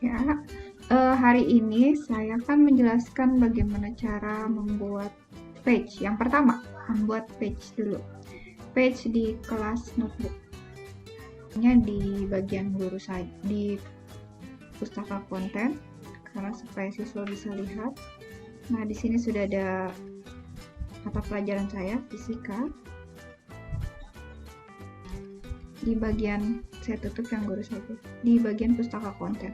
Ya, hari ini saya akan menjelaskan bagaimana cara membuat page. Yang pertama, membuat page dulu. Page di kelas notebook. Di bagian guru saya di pustaka konten, karena supaya siswa bisa lihat. Nah, di sini sudah ada mata pelajaran saya, fisika. Di bagian saya tutup yang guru saja, di bagian pustaka konten.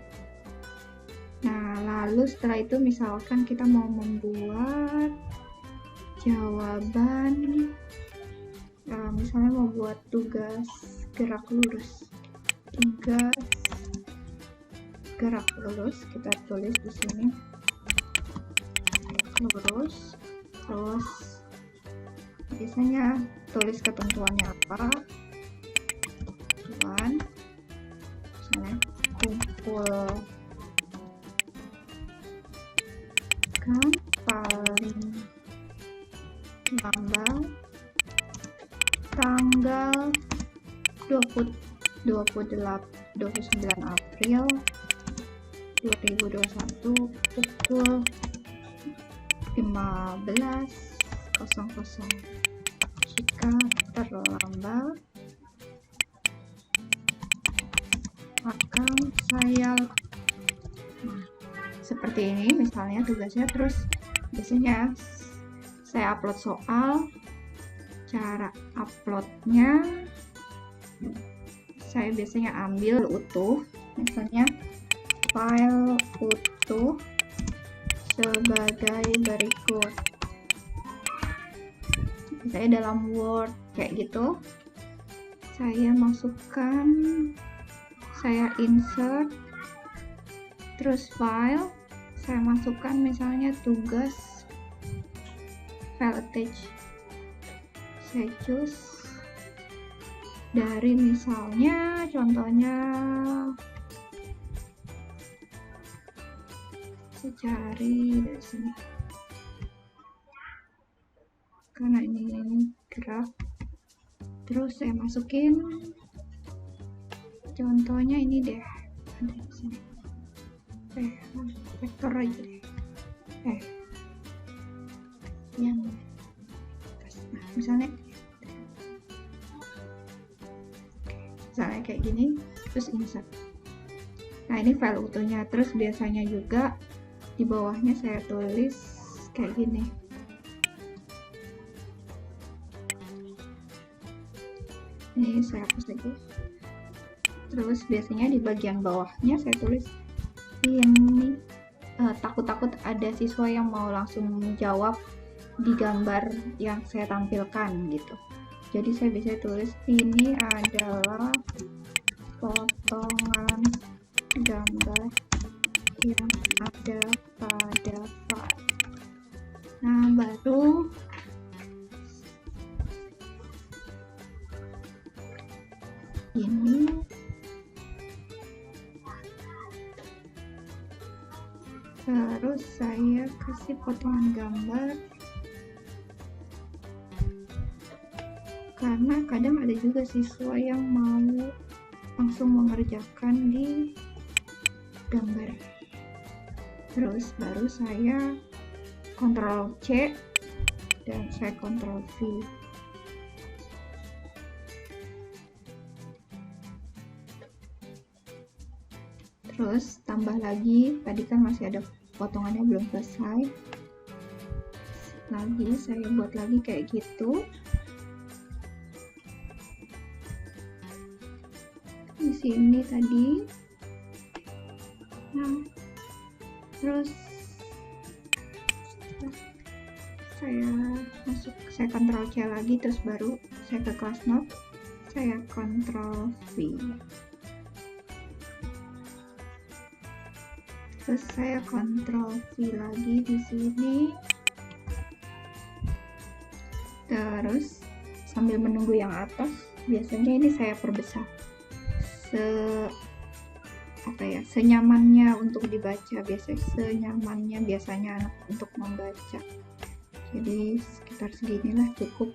Nah, lalu setelah itu misalkan kita mau membuat jawaban, misalnya mau buat tugas gerak lurus. Tugas gerak lurus, kita tulis di sini lurus. Terus biasanya tulis ketentuannya apa. Ketentuan misalnya kumpulkan paling lambat tanggal 29 April 2021 pukul 15.00. Jika terlambat akan saya seperti ini misalnya tugasnya. Terus biasanya saya upload soal. Cara uploadnya saya biasanya ambil utuh, misalnya file utuh sebagai berikut. Saya dalam Word kayak gitu, saya masukkan, saya insert, terus file, saya masukkan misalnya tugas, file attach, saya choose dari misalnya contohnya saya cari dari sini karena ini gerak. Terus saya masukin contohnya ini deh, ada di sini vektor aja deh, yang misalnya kayak gini, terus insert. Nah, ini file utuhnya. Terus biasanya juga di bawahnya saya tulis kayak gini, ini saya hapus aja. Terus biasanya di bagian bawahnya saya tulis ini, takut-takut ada siswa yang mau langsung menjawab di gambar yang saya tampilkan gitu. Jadi saya bisa tulis ini adalah potongan gambar yang ada pada file. Nah, baru ini terus saya kasih potongan gambar, karena kadang ada juga siswa yang mau langsung mengerjakan di gambar. Terus baru saya Ctrl C dan saya Ctrl V. Terus tambah lagi, tadi kan masih ada potongannya belum selesai, lagi saya buat lagi kayak gitu. Di sini tadi. Nah, terus saya Ctrl C lagi, terus baru saya ke kelas note, saya Ctrl V. Terus saya Ctrl V lagi di sini. Terus sambil menunggu yang atas, biasanya ini saya perbesar senyamannya untuk dibaca, senyamannya biasanya anak untuk membaca. Jadi sekitar seginilah cukup.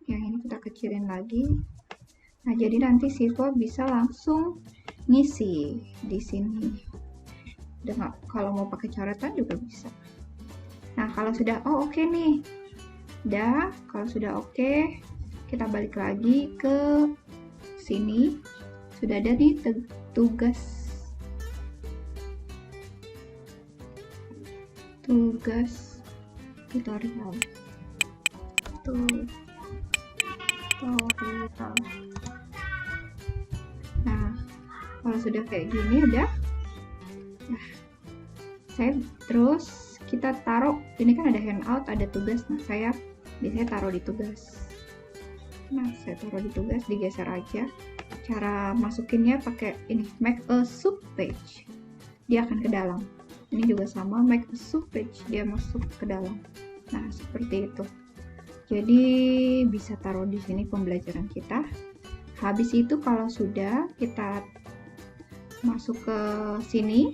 Yang ini kita kecilin lagi. Nah, jadi nanti siswa bisa langsung ngisi di sini. Dengan kalau mau pakai coretan juga bisa. Nah, kalau sudah oke nih. Udah, kalau sudah oke, kita balik lagi ke sini. Sudah ada nih tugas tutorial. Nah, kalau sudah kayak gini udah. Nah, terus kita taruh, ini kan ada handout, ada tugas. Nah, saya biasanya taruh di tugas. Nah, saya taruh di tugas, digeser aja. Cara masukinnya pakai ini, make a sub page. Dia akan ke dalam. Ini juga sama, make a sub page, dia masuk ke dalam. Nah, seperti itu. Jadi bisa taruh di sini pembelajaran kita. Habis itu kalau sudah, kita masuk ke sini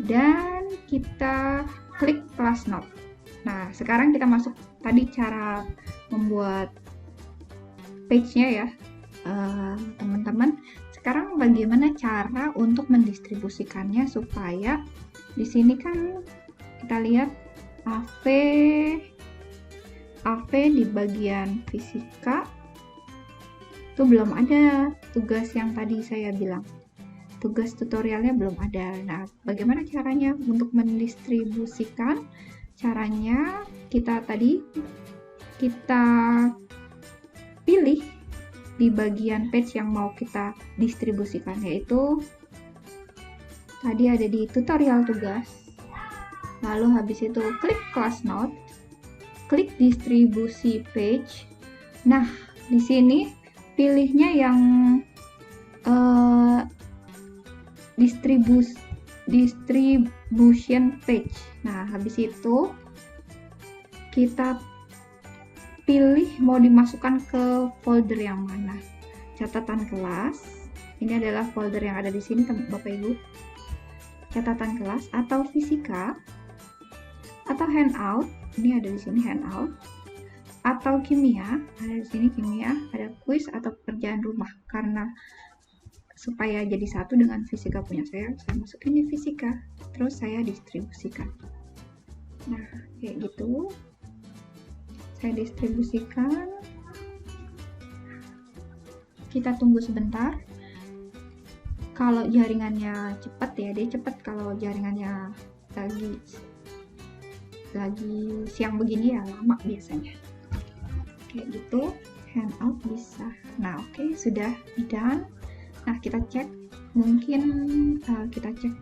dan kita klik class note. Nah, sekarang kita masuk tadi cara membuat page-nya ya, teman-teman. Sekarang bagaimana cara untuk mendistribusikannya supaya di sini kan kita lihat AV di bagian fisika itu belum ada tugas yang tadi saya bilang. Tugas tutorialnya belum ada. Nah, bagaimana caranya untuk mendistribusikan? Caranya kita pilih di bagian page yang mau kita distribusikan, yaitu tadi ada di tutorial tugas. Lalu habis itu klik class note, klik distribusi page. Nah, di sini pilihnya yang distribution page. Nah, habis itu kita pilih mau dimasukkan ke folder yang mana. Catatan kelas, ini adalah folder yang ada di sini Bapak Ibu. Catatan kelas atau fisika atau handout, ini ada di sini handout, atau kimia, ada di sini kimia, ada kuis atau pekerjaan rumah. Karena supaya jadi satu dengan fisika punya saya masukin di fisika, terus saya distribusikan. Nah, kayak gitu. Saya distribusikan. Kita tunggu sebentar. Kalau jaringannya cepat ya, dia cepat. Kalau jaringannya lagi siang begini ya lama biasanya. Kayak gitu, handout bisa. Nah, oke, sudah done. Nah, kita cek, mungkin kita cek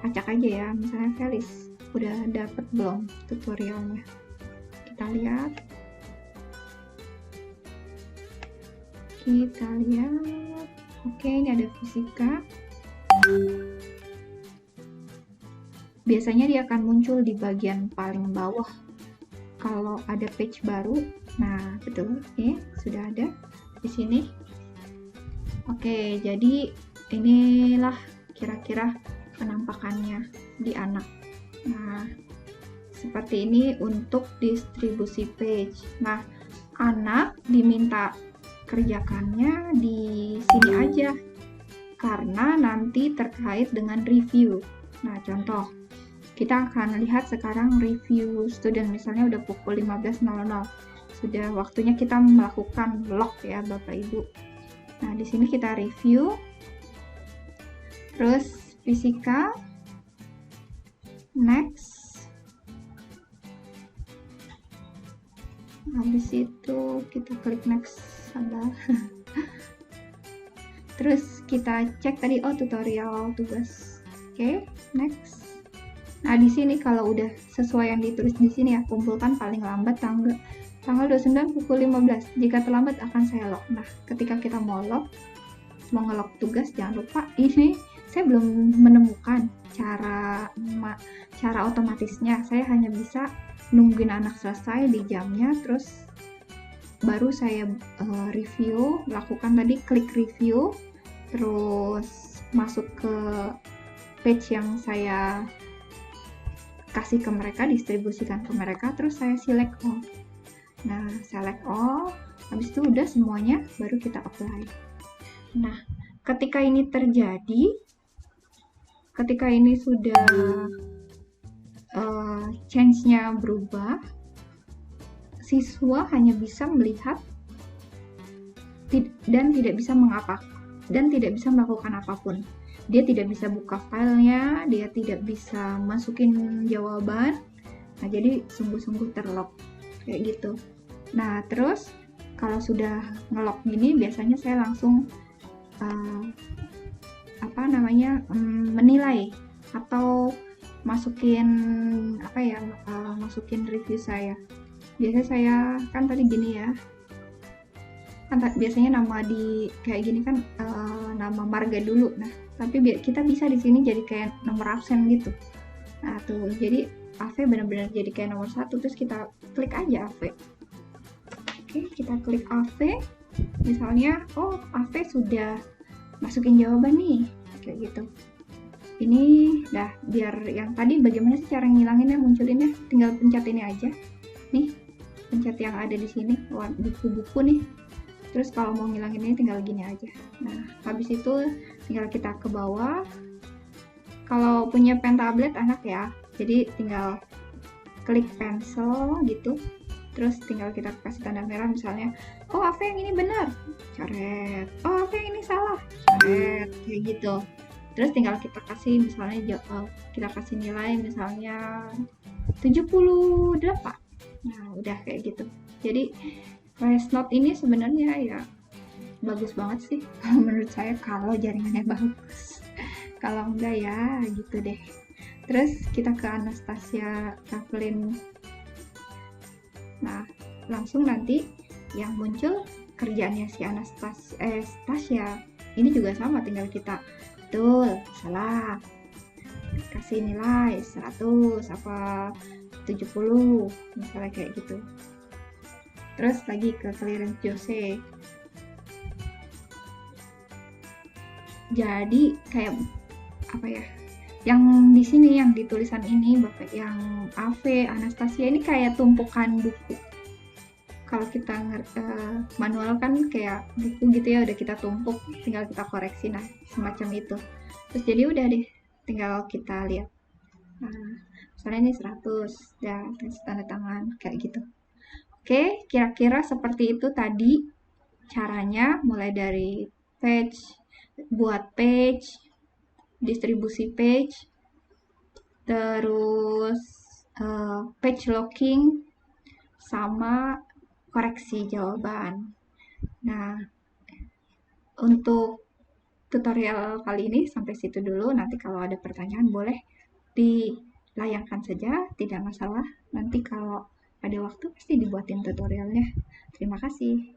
acak aja ya, misalnya Felis udah dapet belum tutorialnya. Kita lihat, oke, ini ada fisika. Biasanya dia akan muncul di bagian paling bawah kalau ada page baru. Nah, betul, ini sudah ada di sini. Oke, jadi inilah kira-kira penampakannya di anak. Nah, seperti ini untuk distribusi page. Nah, anak diminta kerjakannya di sini aja, karena nanti terkait dengan review. Nah, contoh, kita akan lihat sekarang review student, misalnya udah pukul 15.00. Sudah waktunya kita melakukan log ya, Bapak Ibu. Nah, di sini kita review. Terus fisika, next. Habis itu kita klik next, sabar. Terus kita cek tadi, tutorial tugas. Oke, next. Nah, di sini kalau udah sesuai yang ditulis di sini ya, kumpulkan paling lambat tanggal 29 pukul 15. Jika terlambat akan saya log. Nah, ketika kita mau ngelog tugas, jangan lupa ini saya belum menemukan cara otomatisnya. Saya hanya bisa nungguin anak selesai di jamnya, terus baru saya review, lakukan tadi klik review, terus masuk ke page yang saya kasih ke mereka, distribusikan ke mereka, terus saya select all. Nah, select all, habis itu udah semuanya, baru kita apply. Nah, ketika ini terjadi, ketika ini sudah change-nya berubah, siswa hanya bisa melihat dan tidak bisa melakukan apapun. Dia tidak bisa buka filenya, dia tidak bisa masukin jawaban. Nah, jadi sungguh-sungguh terlock kayak gitu. Nah, terus kalau sudah ngelock gini, biasanya saya langsung menilai atau masukin masukin review saya. Biasanya saya kan tadi gini ya, kan biasanya nama di kayak gini kan nama marga dulu. Nah, tapi kita bisa di sini jadi kayak nomor absen gitu. Nah, tuh jadi AV benar-benar jadi kayak nomor 1, terus kita klik aja AV. Oke, kita klik AV. Misalnya, oh AV sudah masukin jawaban nih, kayak gitu. Ini dah, biar yang tadi bagaimana sih cara ngilanginnya, munculinnya, tinggal pencet ini aja. Nih, pencet yang ada di sini, buku-buku nih. Terus kalau mau ngilangin ini tinggal gini aja. Nah, habis itu tinggal kita ke bawah. Kalau punya pen tablet enak ya, jadi tinggal klik pencil gitu. Terus tinggal kita kasih tanda merah, misalnya, oh AV yang ini benar, coret. Oh AV yang ini salah, coret, kayak gitu. Terus tinggal kita kasih misalnya kita kasih nilai misalnya 78. Nah, udah kayak gitu. Jadi voice note ini sebenarnya ya bagus banget sih menurut saya kalau jaringannya bagus. Kalau enggak ya gitu deh. Terus kita ke Anastasia Ravelin. Nah, langsung nanti yang muncul kerjaannya si Anastasia. Ini juga sama, tinggal kita betul, salah, kasih nilai 100 apa 70 misalnya kayak gitu. Terus lagi ke clearance Jose. Jadi kayak apa ya, yang di sini, yang di tulisan ini, Bapak, yang AV Anastasia ini kayak tumpukan buku. Kalau kita manual kan kayak buku gitu ya, udah kita tumpuk, tinggal kita koreksi. Nah, semacam itu. Terus jadi udah deh, tinggal kita lihat. Nah, misalnya ini 100, dan tanda tangan kayak gitu. Oke, kira-kira seperti itu tadi caranya, mulai dari page, buat page, distribusi page, terus page locking, sama koreksi jawaban. Nah, untuk tutorial kali ini sampai situ dulu. Nanti kalau ada pertanyaan boleh dilayangkan saja, tidak masalah. Nanti kalau ada waktu pasti dibuatin tutorialnya. Terima kasih.